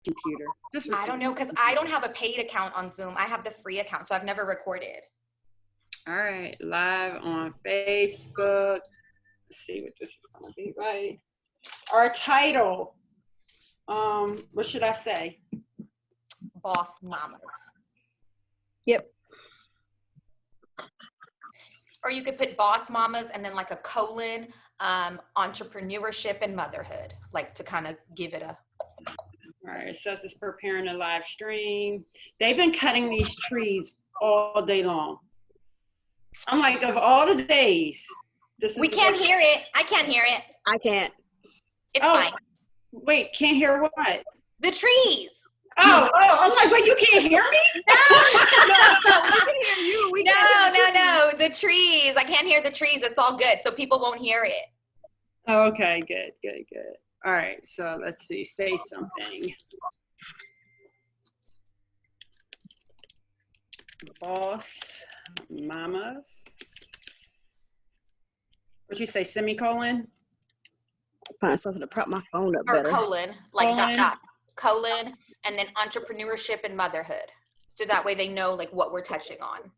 computer? I don't know, because I don't have a paid account on Zoom. I have the free account, so I've never recorded. All right, live on Facebook. Let's see what this is going to be, right? Our title, what should I say? Boss Mamas. Yep. Or you could put Boss Mamas and then like a colon, entrepreneurship and motherhood, like to kind of give it a. All right, it says it's preparing a live stream. They've been cutting these trees all day long. I'm like, of all the days. We can't hear it. I can't hear it. I can't. It's fine. Wait, can't hear what? The trees. Oh, I'm like, wait, you can't hear me? No, We can hear you. We can't hear no, the trees. I can't hear the trees. It's all good, so people won't hear it. Oh, okay, good. All right, so let's see, say something. Boss Mamas. What'd you say, semicolon? Find something to prop my phone up Or better. colon, like Colon. colon, and then entrepreneurship and motherhood. So that way they know like what we're touching on.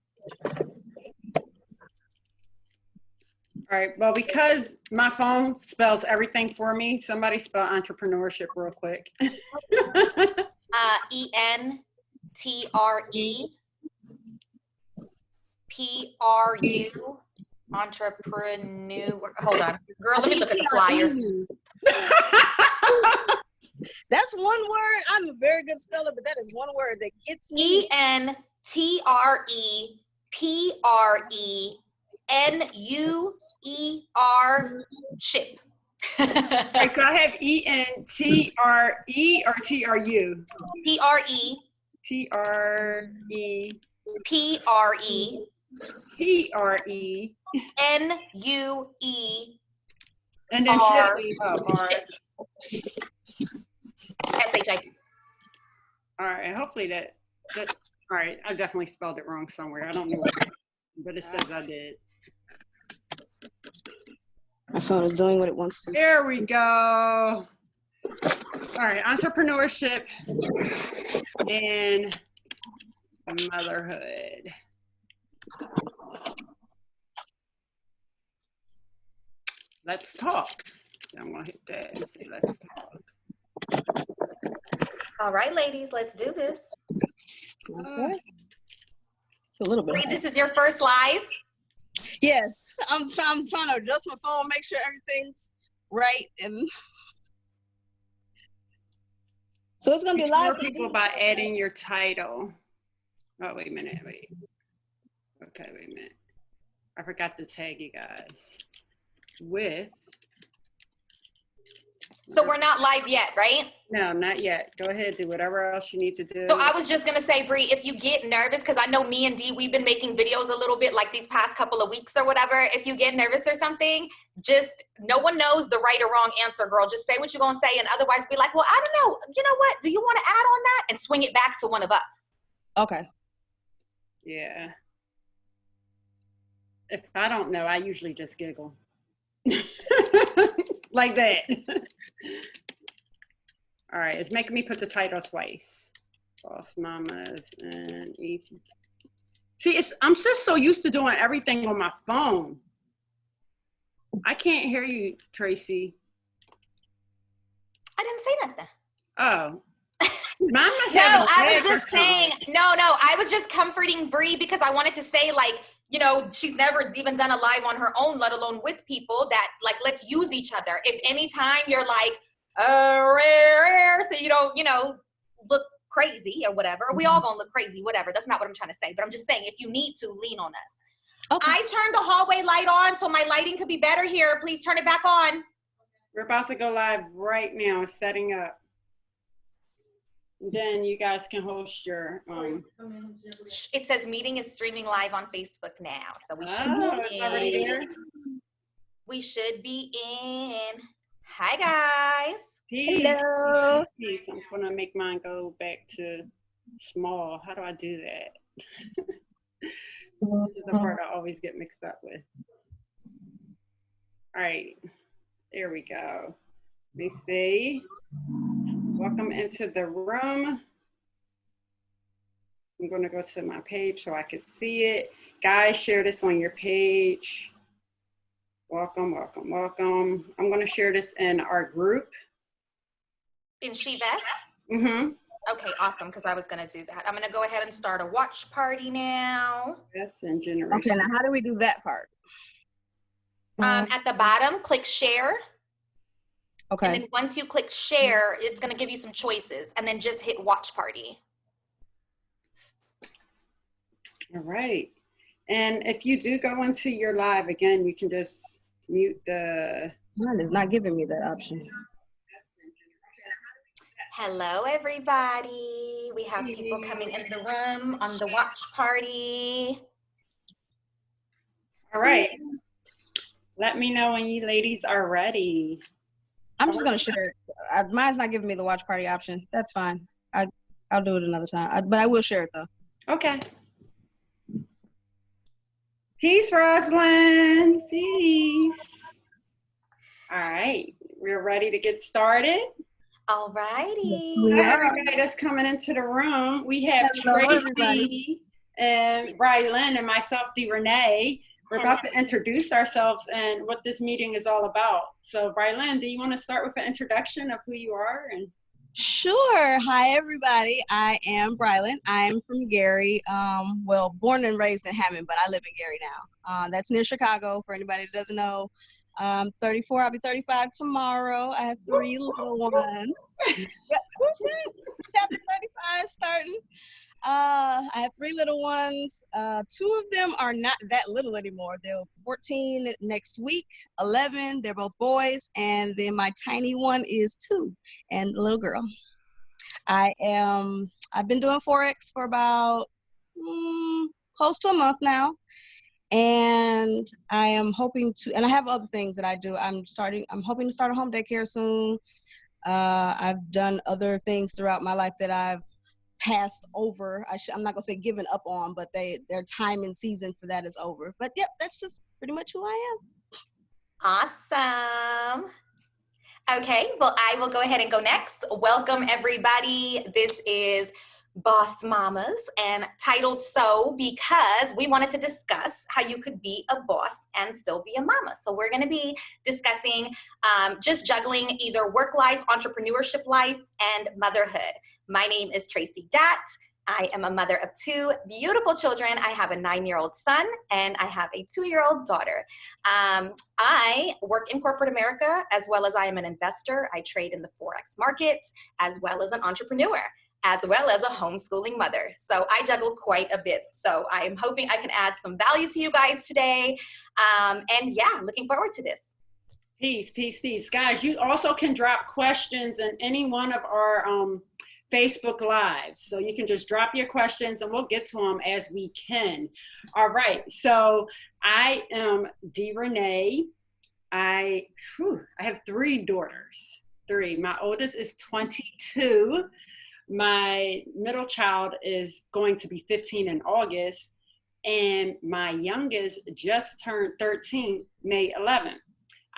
All right, well, because my phone spells everything for me, somebody spell entrepreneurship real quick. ENTREPRU, entrepreneur. Hold on, girl, let me look at the flyer. That's one word. I'm a very good speller, but that is one word that gets me. ENTREPRENUER ship. All right, so I have ENTRE or TRU? TRE. TRE. PRE. PRE. NUE. And then R. SHIP. All right, hopefully that, all right, I definitely spelled it wrong somewhere. I don't know, but it says I did. My phone is doing what it wants to. There we go. All right, entrepreneurship and motherhood. Let's talk. I'm gonna hit that and say let's talk. All right, ladies, let's do this. Okay. It's a little bit. Bree, this is your first live? Yes, I'm trying to adjust my phone, make sure everything's right, and so it's gonna be live. More people by adding your title. Oh, wait a minute. Okay, wait a minute. I forgot to tag you guys with. So we're not live yet, right? No, not yet. Go ahead, do whatever else you need to do. So I was just gonna say, Bree, if you get nervous, because I know me and Dee, we've been making videos a little bit like these past couple of weeks or whatever. If you get nervous or something, just, no one knows the right or wrong answer, girl. Just say what you're gonna say, and otherwise be like, well, I don't know. You know what? Do you want to add on that? And swing it back to one of us. Okay. Yeah. If I don't know, I usually just giggle. Like that. All right, it's making me put the title twice. Boss Mamas and Ethan. See, I'm just so used to doing everything on my phone. I can't hear you, Tracy. I didn't say nothing. Oh. Mine must No, have a I was lag or just saying, something. no, I was just comforting Bree because I wanted to say, like, you know, she's never even done a live on her own, let alone with people, that, like, let's use each other. If anytime you're like, so you don't, look crazy or whatever, we all gonna look crazy, whatever. That's not what I'm trying to say, but I'm just saying, if you need to, lean on us. Okay. I turned the hallway light on, so my lighting could be better here. Please turn it back on. We're about to go live right now, setting up. Then you guys can host your It says meeting is streaming live on Facebook now, so we should it's already there. We should be in. Hi guys. Peace. Hello. Peace. I'm gonna make mine go back to small. How do I do that? This is the part I always get mixed up with. All right, there we go. Let me see. Welcome into the room. I'm going to go to my page so I can see it. Guys, share this on your page. Welcome, welcome, welcome. I'm going to share this in our group. In She-Vest? Mm-hmm. Okay, awesome, because I was going to do that. I'm going to go ahead and start a watch party now. Yes, and generation. Okay, now how do we do that part? At the bottom, click share. Okay. And then once you click share, it's going to give you some choices. And then just hit watch party. All right. And if you do go into your live again, you can just mute the... Mine is not giving me that option. Hello, everybody. We have people coming in the room on the watch party. All right. Let me know when you ladies are ready. I'm just going to share it. Mine's not giving me the watch party option. That's fine. I'll do it another time. But I will share it, though. Okay. Peace, Rosalind. Peace. All right. We're ready to get started. All righty. Hi, everybody that's coming into the room. We have Tracy and Rylan and myself, Dee Renee. We're about to introduce ourselves and what this meeting is all about. So, Rylan, do you want to start with an introduction of who you are? Sure. Hi, everybody. I am Brylan. I'm from Gary. Well, born and raised in Hammond, but I live in Gary now. That's near Chicago, for anybody that doesn't know. 34. I'll be 35 tomorrow. I have 3 little ones. Chapter 35 starting. I have 3 little ones. 2 of them are not that little anymore. They're 14 next week, 11. They're both boys. And then my tiny one is 2 and a little girl. I've been doing Forex for about close to a month now. And I am hoping to, and I have other things that I do. I'm hoping to start a home daycare soon. I've done other things throughout my life that I've passed over. I'm not gonna say given up on, but their time and season for that is over. But yep, that's just pretty much who I am. Awesome. Okay, well, I will go ahead and go next. Welcome, everybody. This is Boss Mamas, and titled so because we wanted to discuss how you could be a boss and still be a mama. So we're going to be discussing just juggling either work life, entrepreneurship life, and motherhood. My name is Tracy Datt. I am a mother of 2 beautiful children. I have a 9-year-old son and I have a 2-year-old daughter. I work in corporate America, as well as I am an investor. I trade in the Forex market, as well as an entrepreneur, as well as a homeschooling mother. So I juggle quite a bit. So I'm hoping I can add some value to you guys today. And yeah, looking forward to this. Peace, peace, peace. Guys, you also can drop questions in any one of our Facebook Lives. So you can just drop your questions and we'll get to them as we can. All right. So I am Dee Renee. I have 3 daughters. 3. My oldest is 22. My middle child is going to be 15 in August. And my youngest just turned 13, May 11th.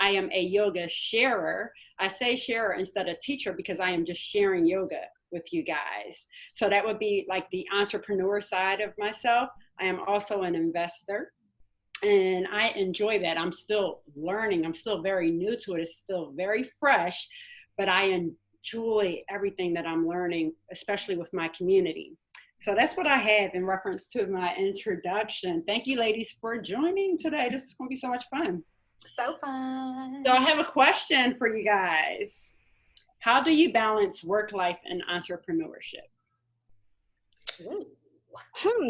I am a yoga sharer. I say sharer instead of teacher because I am just sharing yoga with you guys. So that would be like the entrepreneur side of myself. I am also an investor and I enjoy that. I'm still learning. I'm still very new to it. It's still very fresh, but I enjoy everything that I'm learning, especially with my community. So that's what I have in reference to my introduction. Thank you, ladies, for joining today. This is going to be so much fun. So fun. So I have a question for you guys. How do you balance work life and entrepreneurship?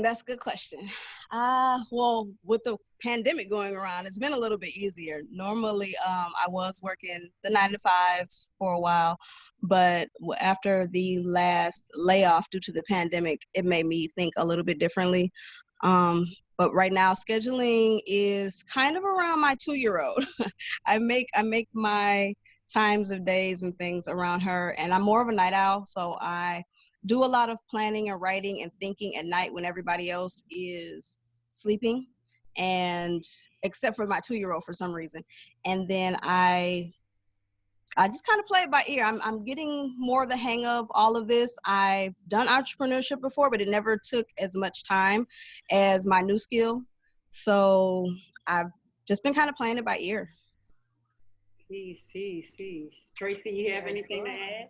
That's a good question. Well, with the pandemic going around, it's been a little bit easier. Normally, I was working the 9-to-5s for a while, but after the last layoff due to the pandemic, it made me think a little bit differently. But right now, scheduling is kind of around my 2-year-old. I make my times of days and things around her, and I'm more of a night owl, so I do a lot of planning and writing and thinking at night when everybody else is sleeping, and except for my 2-year-old for some reason. And then I I just kind of play it by ear. I'm getting more of the hang of all of this. I've done entrepreneurship before, but it never took as much time as my new skill. So I've just been kind of playing it by ear. Peace. Tracy, you have anything to add?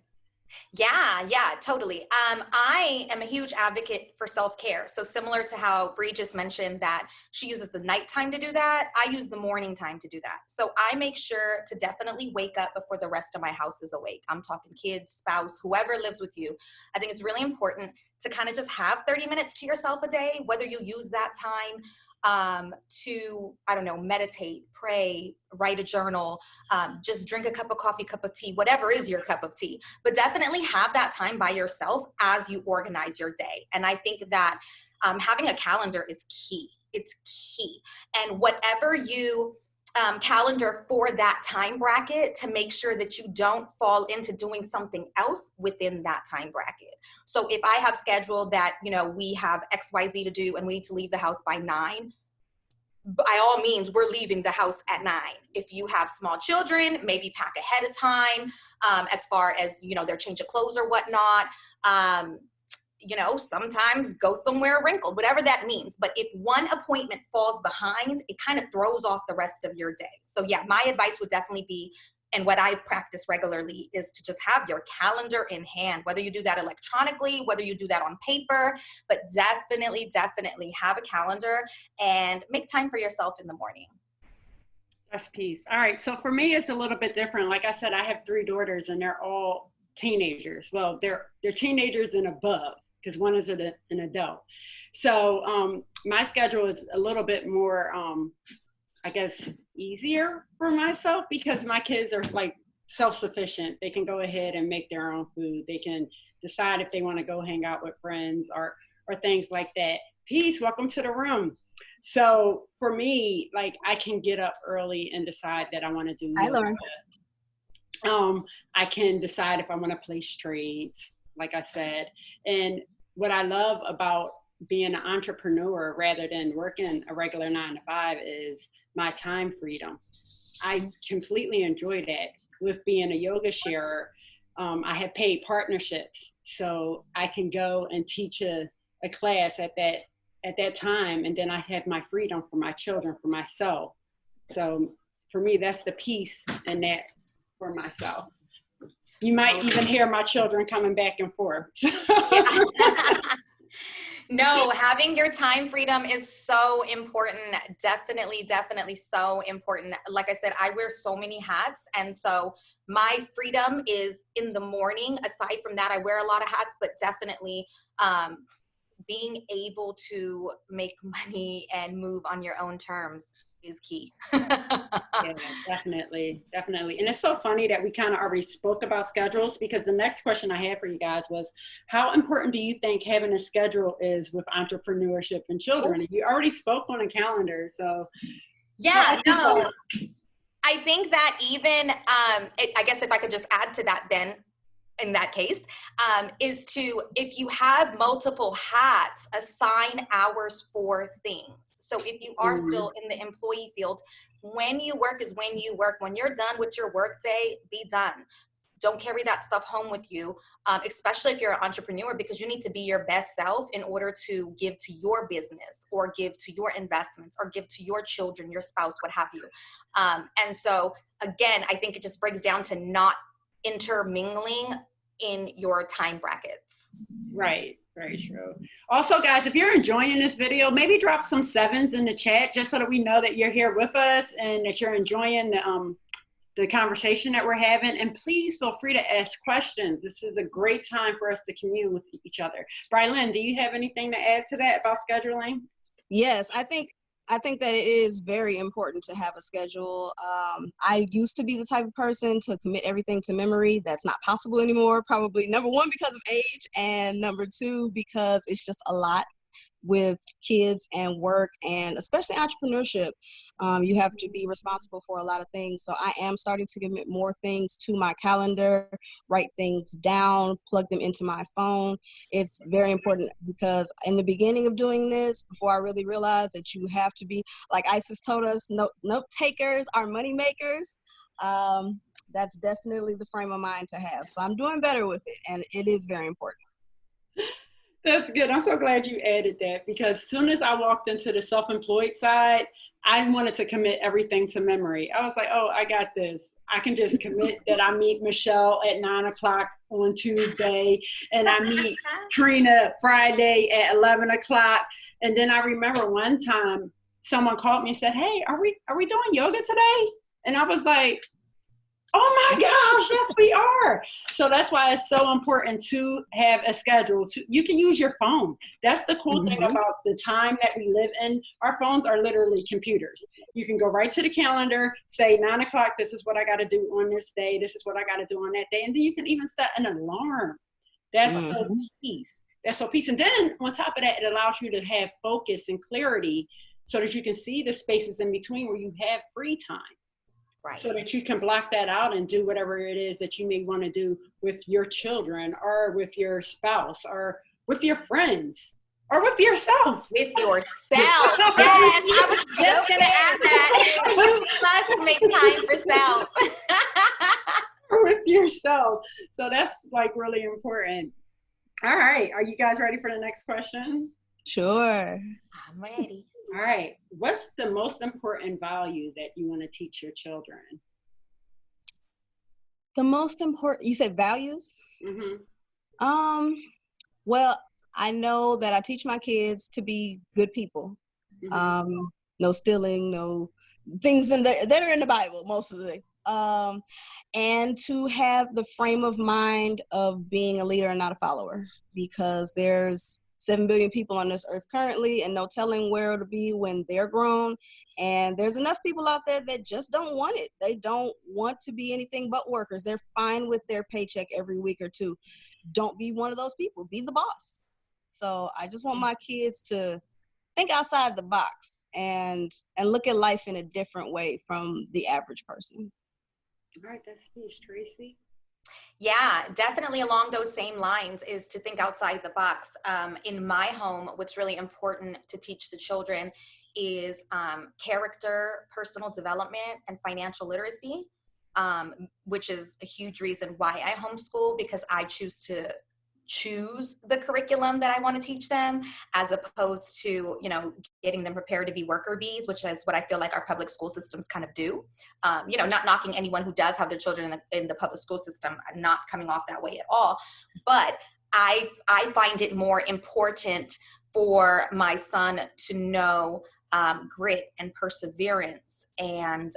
Yeah, totally. I am a huge advocate for self-care. So similar to how Bree just mentioned that she uses the nighttime to do that, I use the morning time to do that. So I make sure to definitely wake up before the rest of my house is awake. I'm talking kids, spouse, whoever lives with you. I think it's really important to kind of just have 30 minutes to yourself a day, whether you use that time to, I don't know, meditate, pray, write a journal, just drink a cup of coffee, cup of tea, whatever is your cup of tea, but definitely have that time by yourself as you organize your day. And I think that having a calendar is key. It's key. And whatever you calendar for that time bracket, to make sure that you don't fall into doing something else within that time bracket. So if I have scheduled that, you know, we have XYZ to do and we need to leave the house by 9, by all means, we're leaving the house at 9. If you have small children, maybe pack ahead of time, as far as, you know, their change of clothes or whatnot. You know, sometimes go somewhere wrinkled, whatever that means. But if one appointment falls behind, it kind of throws off the rest of your day. So yeah, my advice would definitely be, and what I practice regularly, is to just have your calendar in hand, whether you do that electronically, whether you do that on paper, but definitely have a calendar and make time for yourself in the morning. That's peace. All right. So for me, it's a little bit different. Like I said, I have 3 daughters and they're all teenagers. Well, they're teenagers and above, because one is an adult. So my schedule is a little bit more, I guess, easier for myself, because my kids are like self-sufficient. They can go ahead and make their own food. They can decide if they want to go hang out with friends or things like that. Peace, welcome to the room. So for me, like, I can get up early and decide that I want to do yoga. I can decide if I want to place trades, like I said. And what I love about being an entrepreneur rather than working a regular 9 to 5 is my time freedom. I completely enjoy that. With being a yoga sharer, I have paid partnerships, so I can go and teach a class at that time, and then I have my freedom for my children, for myself. So for me, that's the peace in that for myself. You might even hear my children coming back and forth. No, having your time freedom is so important. Definitely so important. Like I said, I wear so many hats. And so my freedom is in the morning. Aside from that, I wear a lot of hats, but definitely being able to make money and move on your own terms is key. Yeah, definitely. And it's so funny that we kind of already spoke about schedules, because the next question I had for you guys was, how important do you think having a schedule is with entrepreneurship and children? And you already spoke on a calendar, so. Yeah, no, I think that even, I guess if I could just add to that then, in that case, is to, if you have multiple hats, assign hours for things. So if you are still in the employee field, when you work is when you work. When you're done with your work day, be done. Don't carry that stuff home with you, especially if you're an entrepreneur, because you need to be your best self in order to give to your business or give to your investments or give to your children, your spouse, what have you. And so again, I think it just breaks down to not intermingling in your time brackets. Right. Very true. Also, guys, if you're enjoying this video, maybe drop some 7s in the chat, just so that we know that you're here with us and that you're enjoying the conversation that we're having. And please feel free to ask questions. This is a great time for us to commune with each other. Brylin, do you have anything to add to that about scheduling? Yes, I think that it is very important to have a schedule. I used to be the type of person to commit everything to memory. That's not possible anymore. Probably number 1, because of age, and number 2, because it's just a lot with kids and work, and especially entrepreneurship. You have to be responsible for a lot of things. So I am starting to commit more things to my calendar, write things down, plug them into my phone. It's very important, because in the beginning of doing this, before I really realized that you have to be, like Isis told us, note takers are money makers. that's definitely the frame of mind to have. So I'm doing better with it, and it is very important. That's good. I'm so glad you added that, because as soon as I walked into the self-employed side, I wanted to commit everything to memory. I was like, oh, I got this. I can just commit that I meet Michelle at 9:00 on Tuesday, and I meet Trina Friday at 11:00. And then I remember one time someone called me and said, hey, are we doing yoga today? And I was like, oh my gosh, yes, we are. So that's why it's so important to have a schedule. You can use your phone. That's the cool thing about the time that we live in. Our phones are literally computers. You can go right to the calendar, say 9:00, this is what I got to do on this day. This is what I got to do on that day. And then you can even set an alarm. That's so peace. That's so peace. And then on top of that, it allows you to have focus and clarity so that you can see the spaces in between where you have free time. Right. So that you can block that out and do whatever it is that you may want to do with your children or with your spouse or with your friends or with yourself. With yourself. Yes, I was just going to add that. You must make time for self. Or with yourself. So that's like really important. All right. Are you guys ready for the next question? Sure. I'm ready. All right. What's the most important value that you want to teach your children? The most important, you said values? Mm-hmm. Well, I know that I teach my kids to be good people. Mm-hmm. No stealing, no things that are in the Bible most of the day. And to have the frame of mind of being a leader and not a follower, because there's 7 billion people on this earth currently, and no telling where it'll be when they're grown. And there's enough people out there that just don't want it. They don't want to be anything but workers. They're fine with their paycheck every week or two. Don't be one of those people. Be the boss. So I just want my kids to think outside the box and look at life in a different way from the average person. All right, that's speech, Tracy. Yeah, definitely along those same lines is to think outside the box. In my home, what's really important to teach the children is character, personal development, and financial literacy, which is a huge reason why I homeschool, because I choose the curriculum that I want to teach them, as opposed to, getting them prepared to be worker bees, which is what I feel like our public school systems kind of do. Not knocking anyone who does have their children in the public school system. I'm not coming off that way at all. But I find it more important for my son to know grit and perseverance and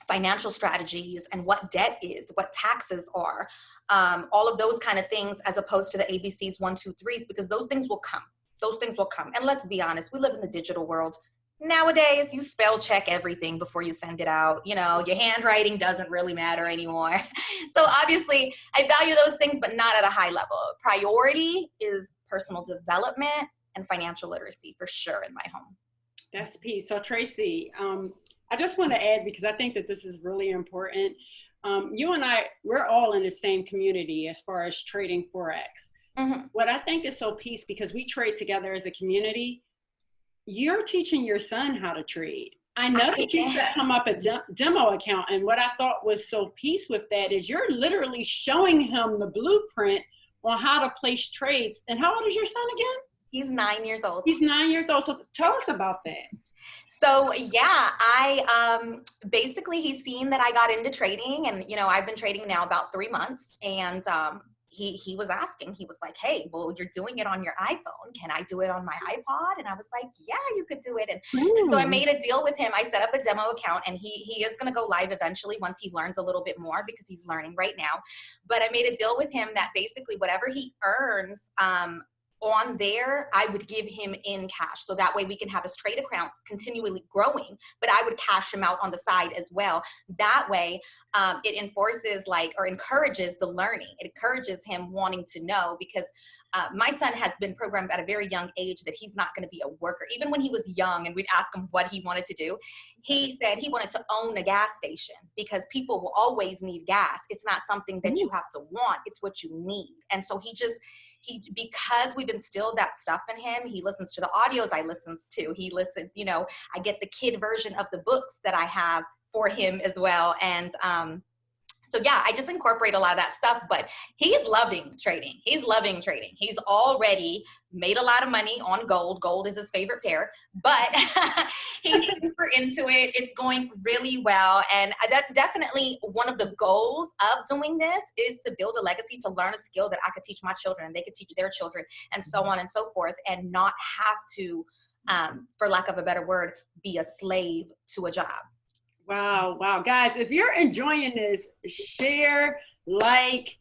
financial strategies and what debt is, what taxes are, all of those kind of things, as opposed to the ABCs 1, 2, 3s, because those things will come. Those things will come. And let's be honest, we live in the digital world. Nowadays, you spell check everything before you send it out. Your handwriting doesn't really matter anymore. So obviously, I value those things, but not at a high level. Priority is personal development and financial literacy for sure in my home. That's peace. So Tracy, I just want to add, because I think that this is really important. You and I, we're all in the same community as far as trading Forex. Mm-hmm. What I think is so peace, because we trade together as a community, you're teaching your son how to trade. I know that you set him up a demo account. And what I thought was so peace with that is you're literally showing him the blueprint on how to place trades. And how old is your son again? He's 9 years old. He's 9 years old. So tell us about that. So yeah, I basically, he's seen that I got into trading, and I've been trading now about 3 months, and he was asking, he was like, hey, well, you're doing it on your iPhone. Can I do it on my iPod? And I was like, yeah, you could do it. And so I made a deal with him. I set up a demo account, and he is going to go live eventually once he learns a little bit more, because he's learning right now. But I made a deal with him that basically whatever he earns, on there, I would give him in cash. So that way we can have his trade account continually growing, but I would cash him out on the side as well. That way it encourages the learning. It encourages him wanting to know, because my son has been programmed at a very young age that he's not going to be a worker. Even when he was young and we'd ask him what he wanted to do, he said he wanted to own a gas station, because people will always need gas. It's not something that you have to want. It's what you need. And so because we've instilled that stuff in him, he listens to the audios I listen to. He listens, I get the kid version of the books that I have for him as well. And So yeah, I just incorporate a lot of that stuff, but he's loving trading. He's loving trading. He's already made a lot of money on gold. Gold is his favorite pair, but he's super into it. It's going really well. And that's definitely one of the goals of doing this, is to build a legacy, to learn a skill that I could teach my children, they could teach their children, and so on and so forth, and not have to, for lack of a better word, be a slave to a job. Wow, wow. Guys, if you're enjoying this, share, like,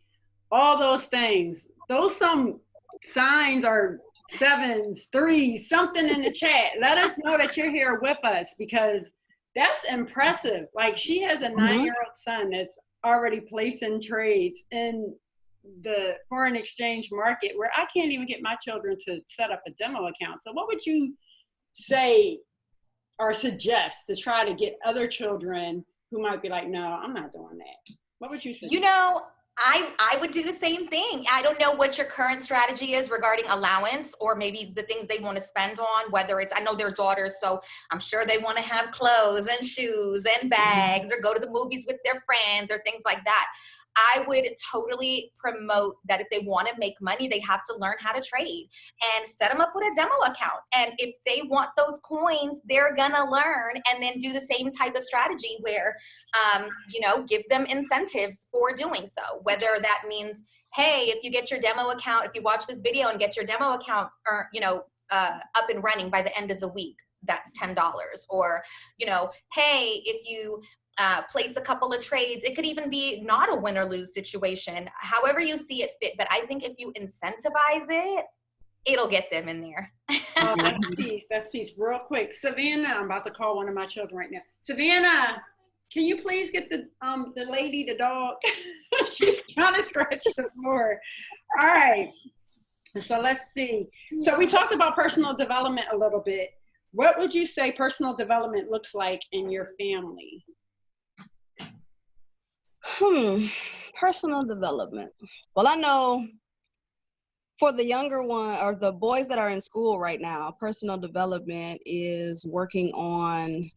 all those things. Those some signs are 7s, 3s, something in the chat. Let us know that you're here with us, because that's impressive. Like, she has a 9-year-old son that's already placing trades in the foreign exchange market, where I can't even get my children to set up a demo account. So what would you say or suggest to try to get other children who might be like, no, I'm not doing that? What would you suggest? You know, I would do the same thing. I don't know what your current strategy is regarding allowance, or maybe the things they want to spend on, whether it's, I know they're daughters, so I'm sure they want to have clothes and shoes and bags, or go to the movies with their friends or things like that. I would totally promote that if they want to make money, they have to learn how to trade, and set them up with a demo account. And if they want those coins, they're going to learn, and then do the same type of strategy where, you know, give them incentives for doing so. Whether that means, hey, if you get your demo account, if you watch this video and get your demo account, or, you know, up and running by the end of the week, that's $10. Or, you know, hey, if you place a couple of trades. It could even be not a win or lose situation, however you see it fit. But I think if you incentivize it, it'll get them in there. Oh, that's peace. That's peace. Real quick, Savannah, I'm about to call one of my children right now. Savannah, can you please get the lady, the dog? She's kind of scratching the floor. All right. So let's see. So we talked about personal development a little bit. What would you say personal development looks like in your family? Personal development. Well, I know for the younger one, or the boys that are in school right now, personal development is working on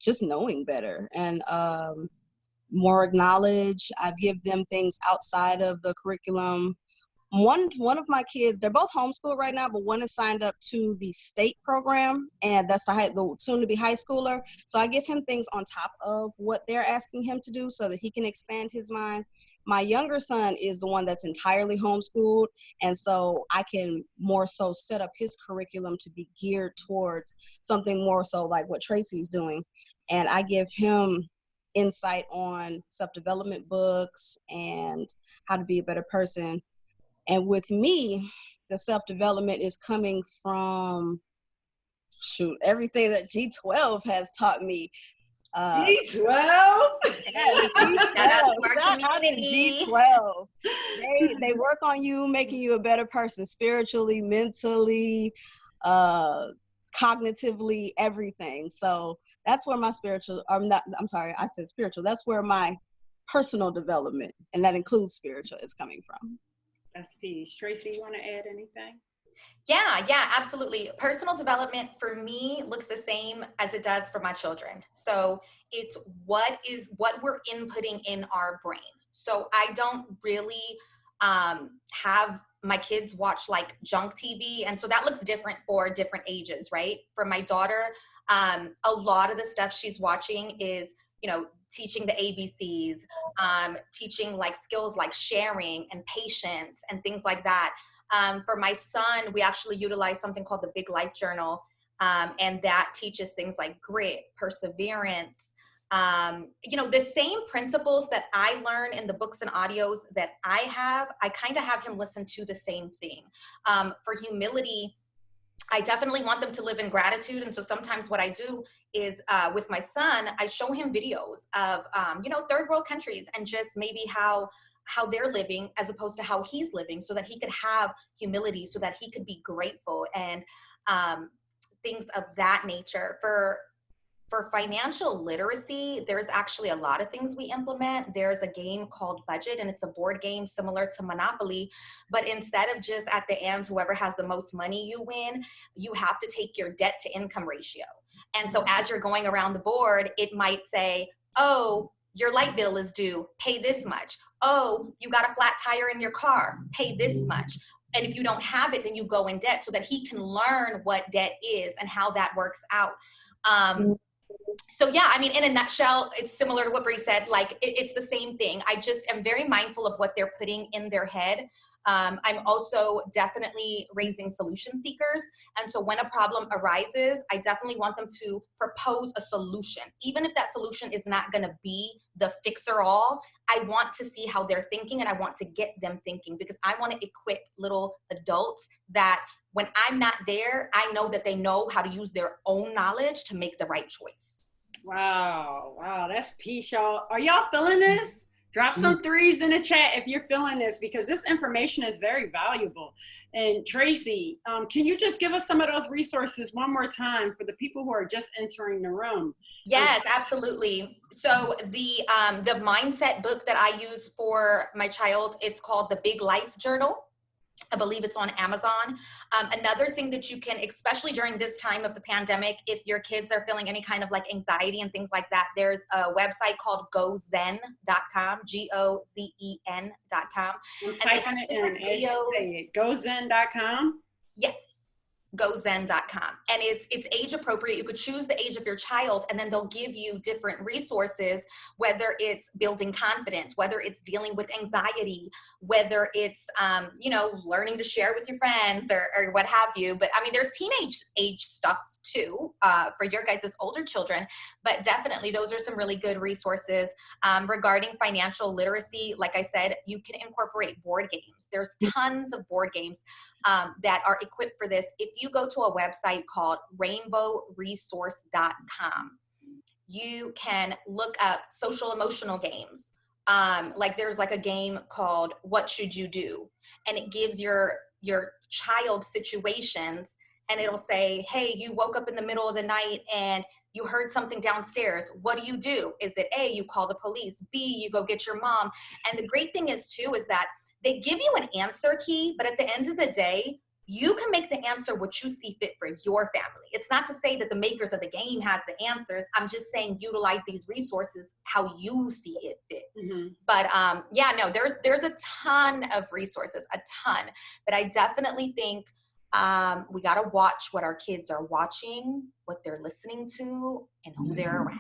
just knowing better and more knowledge. I give them things outside of the curriculum. One of my kids, they're both homeschooled right now, but one is signed up to the state program, and that's the soon-to-be high schooler. So I give him things on top of what they're asking him to do so that he can expand his mind. My younger son is the one that's entirely homeschooled, and so I can more so set up his curriculum to be geared towards something more so like what Tracy's doing. And I give him insight on self-development books and how to be a better person. And with me, the self-development is coming from, everything that G12 has taught me. G12? Yeah, G12. They work on you, making you a better person, spiritually, mentally, cognitively, everything. So that's where my I said spiritual. That's where my personal development, and that includes spiritual, is coming from. That's peace. Tracy, you want to add anything? Yeah, absolutely. Personal development for me looks the same as it does for my children. So it's what we're inputting in our brain. So I don't really have my kids watch like junk TV. And so that looks different for different ages, right? For my daughter, a lot of the stuff she's watching is, you know, teaching the ABCs, teaching like skills like sharing and patience and things like that. For my son, we actually utilize something called the Big Life Journal, and that teaches things like grit, perseverance, you know, the same principles that I learn in the books and audios that I kind of have him listen to the same thing. For humility, I definitely want them to live in gratitude. And so sometimes what I do is with my son, I show him videos of, you know, third world countries, and just maybe how they're living as opposed to how he's living, so that he could have humility, so that he could be grateful, and things of that nature. For financial literacy, there's actually a lot of things we implement. There's a game called Budget, and it's a board game similar to Monopoly, but instead of just at the end, whoever has the most money you win, you have to take your debt to income ratio. And so as you're going around the board, it might say, oh, your light bill is due, pay this much. Oh, you got a flat tire in your car, pay this much. And if you don't have it, then you go in debt, so that he can learn what debt is and how that works out. So yeah, I mean, in a nutshell, it's similar to what Bree said. Like, it's the same thing. I just am very mindful of what they're putting in their head. I'm also definitely raising solution seekers. And so when a problem arises, I definitely want them to propose a solution. Even if that solution is not going to be the fixer-all, I want to see how they're thinking, and I want to get them thinking, because I want to equip little adults that when I'm not there, I know that they know how to use their own knowledge to make the right choice. Wow. Wow. That's peace, y'all. Are y'all feeling this? Drop some threes in the chat if you're feeling this, because this information is very valuable. And Tracy, can you just give us some of those resources one more time for the people who are just entering the room? Yes, absolutely. So the mindset book that I use for my child, it's called The Big Life Journal. I believe it's on Amazon. Another thing that you can, especially during this time of the pandemic, if your kids are feeling any kind of like anxiety and things like that, there's a website called gozen.com, GOZEN.com. I'm typing it in as you say it. Gozen.com? Yes. gozen.com, and it's age appropriate. You could choose the age of your child, and then they'll give you different resources, whether it's building confidence, whether it's dealing with anxiety, whether it's learning to share with your friends or what have you. But I mean, there's teenage age stuff too for your guys' older children, but definitely those are some really good resources. Regarding financial literacy, like I said, you can incorporate board games. There's tons of board games that are equipped for this. If you go to a website called rainbowresource.com, you can look up social emotional games. Like there's like a game called What Should You Do? And it gives your child situations, and it'll say, hey, you woke up in the middle of the night and you heard something downstairs. What do? Is it A, you call the police, B, you go get your mom? And the great thing is too, is that they give you an answer key, but at the end of the day, you can make the answer what you see fit for your family. It's not to say that the makers of the game has the answers. I'm just saying utilize these resources how you see it fit. Mm-hmm. But there's a ton of resources, a ton. But I definitely think we got to watch what our kids are watching, what they're listening to, and who they're around.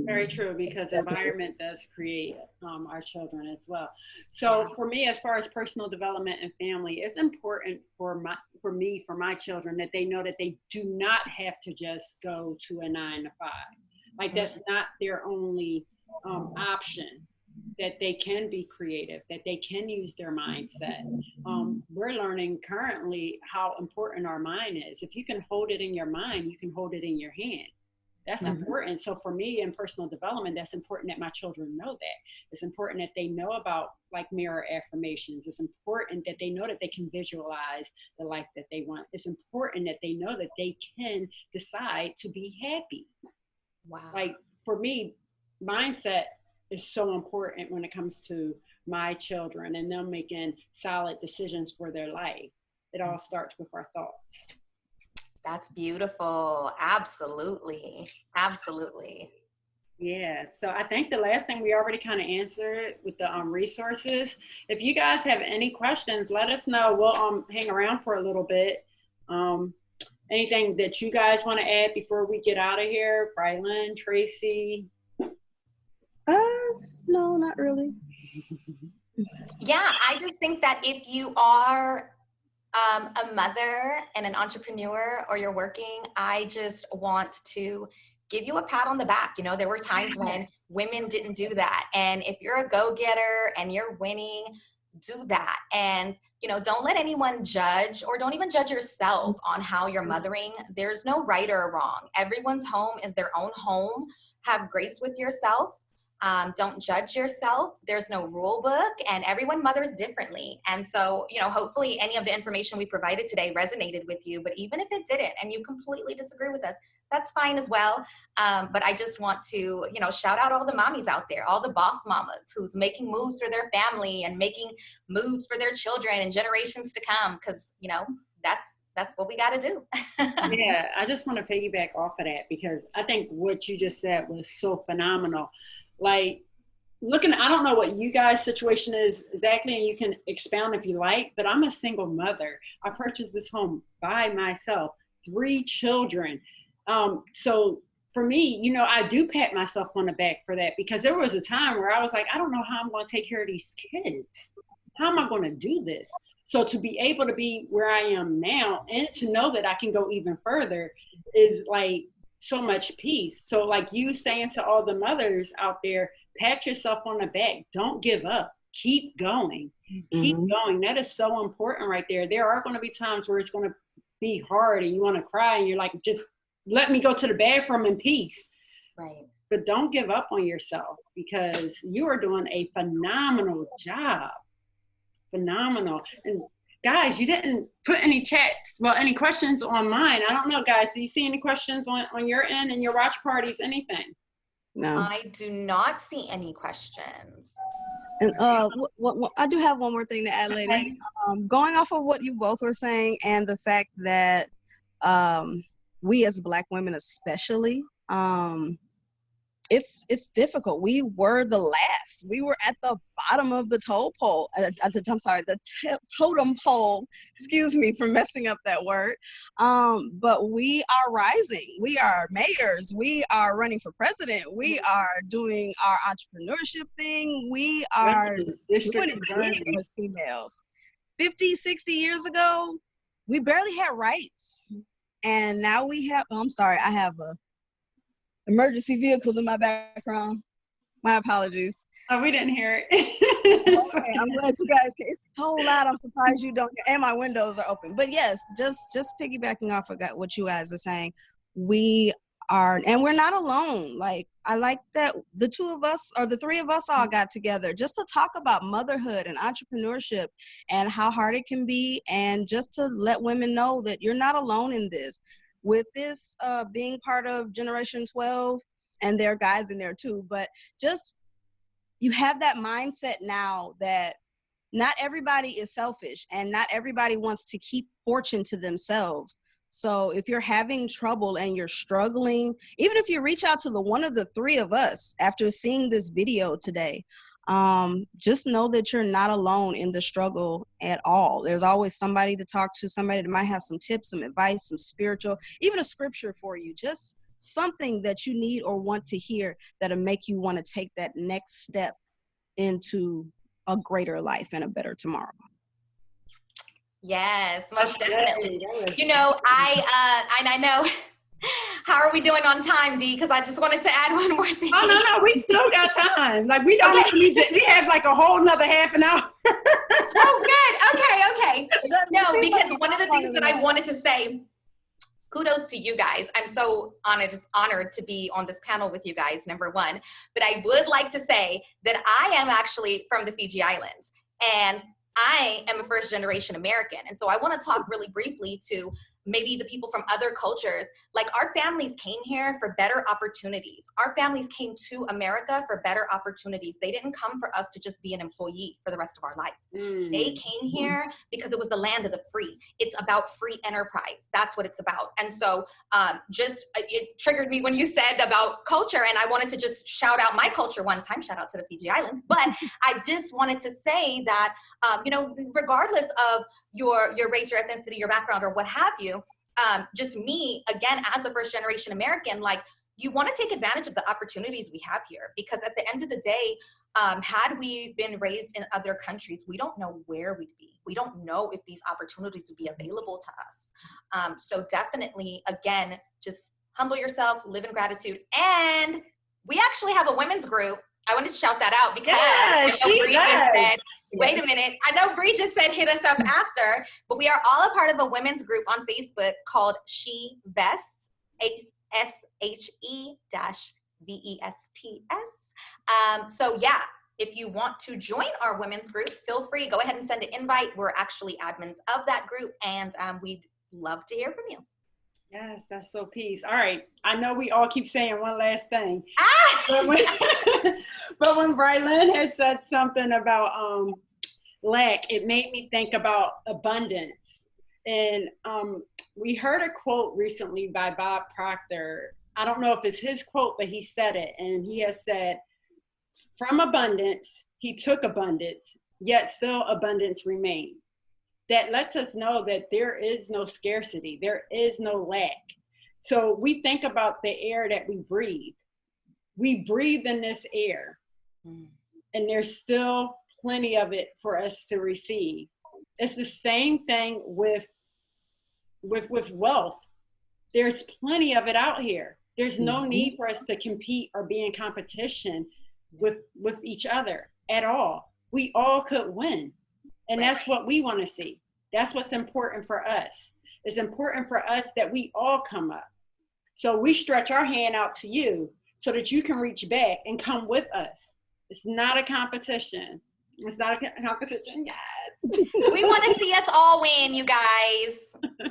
Very true, because the environment does create our children as well. So for me, as far as personal development and family, it's important for my children that they know that they do not have to just go to a 9 to 5. Like that's not their only option. That they can be creative, that they can use their mindset. We're learning currently how important our mind is. If you can hold it in your mind, you can hold it in your hand. That's important. So for me in personal development, that's important that my children know that. It's important that they know about like mirror affirmations. It's important that they know that they can visualize the life that they want. It's important that they know that they can decide to be happy. Wow. Like for me, mindset is so important when it comes to my children and them making solid decisions for their life. It all starts with our thoughts. That's beautiful. Absolutely. Absolutely. Yeah. So I think the last thing we already kind of answered with the resources. If you guys have any questions, let us know. We'll hang around for a little bit. Anything that you guys want to add before we get out of here? Brylin, Tracy? No, not really. Yeah, I just think that if you are a mother and an entrepreneur, or you're working, I just want to give you a pat on the back. You know, there were times when women didn't do that. And if you're a go-getter and you're winning, do that. And, you know, don't let anyone judge, or don't even judge yourself on how you're mothering. There's no right or wrong. Everyone's home is their own home. Have grace with yourself. Don't judge yourself. There's no rule book, and everyone mothers differently. And so, you know, hopefully any of the information we provided today resonated with you, but even if it didn't and you completely disagree with us, that's fine as well. But I just want to, you know, shout out all the mommies out there, all the boss mamas who's making moves for their family and making moves for their children and generations to come. 'Cause, you know, that's what we got to do. Yeah, I just want to piggyback off of that, because I think what you just said was so phenomenal. like I don't know what you guys' situation is exactly, and you can expound if you like, but I'm a single mother. I purchased this home by myself, 3 children. So for me, I do pat myself on the back for that, because there was a time where I was like, I don't know how I'm going to take care of these kids. How am I going to do this? So to be able to be where I am now and to know that I can go even further is like so much peace. So like you saying to all the mothers out there, pat yourself on the back. Don't give up. Keep going. Keep going. That is so important right there. There are going to be times where it's going to be hard and you want to cry and you're like, just let me go to the bathroom in peace. Right. But don't give up on yourself, because you are doing a phenomenal job. Phenomenal. And guys, you didn't put any any questions on mine. I don't know, guys. Do you see any questions on your end and your watch parties, anything? No. I do not see any questions. And I do have one more thing to add, ladies. Going off of what you both were saying, and the fact that we as Black women especially, it's difficult. We were the last. We were at the bottom of the totem pole. Totem pole. Excuse me for messing up that word. But we are rising. We are mayors. We are running for president. We are doing our entrepreneurship thing. We are doing it big as females. 50, 60 years ago, we barely had rights. And now we have, I'm sorry, I have emergency vehicles in my background. My apologies. Oh, we didn't hear it. Okay, I'm glad you guys can. It's so loud. I'm surprised you don't hear. And my windows are open. But yes, just piggybacking off of what you guys are saying, we are, and we're not alone. Like, I like that the 2 of us, or the 3 of us, all got together just to talk about motherhood and entrepreneurship and how hard it can be, and just to let women know that you're not alone in this. With this being part of Generation 12, and there are guys in there too, but just, you have that mindset now that not everybody is selfish and not everybody wants to keep fortune to themselves. So if you're having trouble and you're struggling, even if you reach out to one of the 3 of us after seeing this video today, just know that you're not alone in the struggle at all. There's always somebody to talk to, somebody that might have some tips, some advice, some spiritual, even a scripture for you, just something that you need or want to hear that'll make you want to take that next step into a greater life and a better tomorrow. Yes, most definitely. I know. How are we doing on time, Dee? Because I just wanted to add one more thing. Oh, no, we still got time. Like, we don't even need to, we have like a whole nother half an hour. Oh, good. Okay. No, because one of the things that I wanted to say, kudos to you guys. I'm so honored to be on this panel with you guys, number one. But I would like to say that I am actually from the Fiji Islands, and I am a first-generation American. And so I want to talk really briefly to maybe the people from other cultures. Like, our families came here for better opportunities. Our families came to America for better opportunities. They didn't come for us to just be an employee for the rest of our life. They came here because it was the land of the free. It's about free enterprise. That's what it's about. And so it triggered me when you said about culture, and I wanted to just shout out my culture one time, shout out to the Fiji Islands. But I just wanted to say that, regardless of your race, your ethnicity, your background, or what have you, just me, again, as a first generation American, like, you want to take advantage of the opportunities we have here, because at the end of the day, had we been raised in other countries, we don't know where we'd be. We don't know if these opportunities would be available to us. So definitely, again, just humble yourself, live in gratitude. And we actually have a women's group. I wanted to shout that out because wait a minute. I know Bree just said hit us up after, but we are all a part of a women's group on Facebook called She Vests, SHE-VESTS. So yeah, if you want to join our women's group, feel free. Go ahead and send an invite. We're actually admins of that group, and we'd love to hear from you. Yes, that's so peace. All right. I know we all keep saying one last thing. But when Brylin had said something about lack, it made me think about abundance. And we heard a quote recently by Bob Proctor. I don't know if it's his quote, but he said it. And he has said, from abundance, he took abundance, yet still abundance remained. That lets us know that there is no scarcity, there is no lack. So we think about the air that we breathe. We breathe in this air, and there's still plenty of it for us to receive. It's the same thing with wealth. There's plenty of it out here. There's no need for us to compete or be in competition with each other at all. We all could win. And that's what we want to see. That's what's important for us. It's important for us that we all come up. So we stretch our hand out to you so that you can reach back and come with us. It's not a competition. It's not a competition. Yes. We want to see us all win, you guys.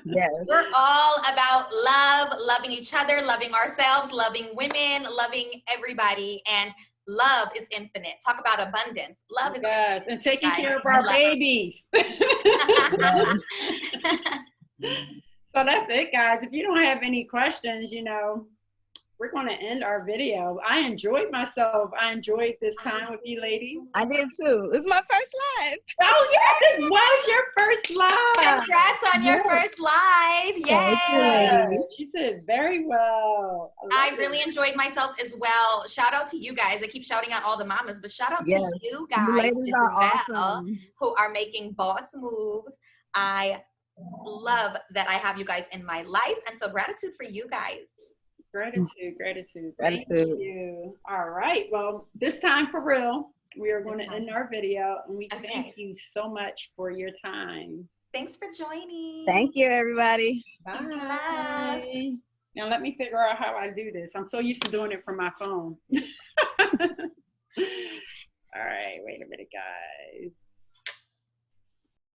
Yes. We're all about love, loving each other, loving ourselves, loving women, loving everybody. And love is infinite. Talk about abundance. Love is infinite. And taking care of our babies. So that's it, guys. If you don't have any questions, we're going to end our video. I enjoyed myself. I enjoyed this time with you, lady. I did too. It was my first live. Oh, yes, it was your first live. Congrats on your first live. Yay. She did very well. I really enjoyed myself as well. Shout out to you guys. I keep shouting out all the mamas, but shout out to you guys the ladies are awesome. Who are making boss moves. I love that I have you guys in my life. And so gratitude for you guys. Gratitude. Thank you. All right. Well, this time for real, we are going to end our video, and we thank you so much for your time. Thanks for joining. Thank you, everybody. Bye. Now let me figure out how I do this. I'm so used to doing it from my phone. All right. Wait a minute, guys.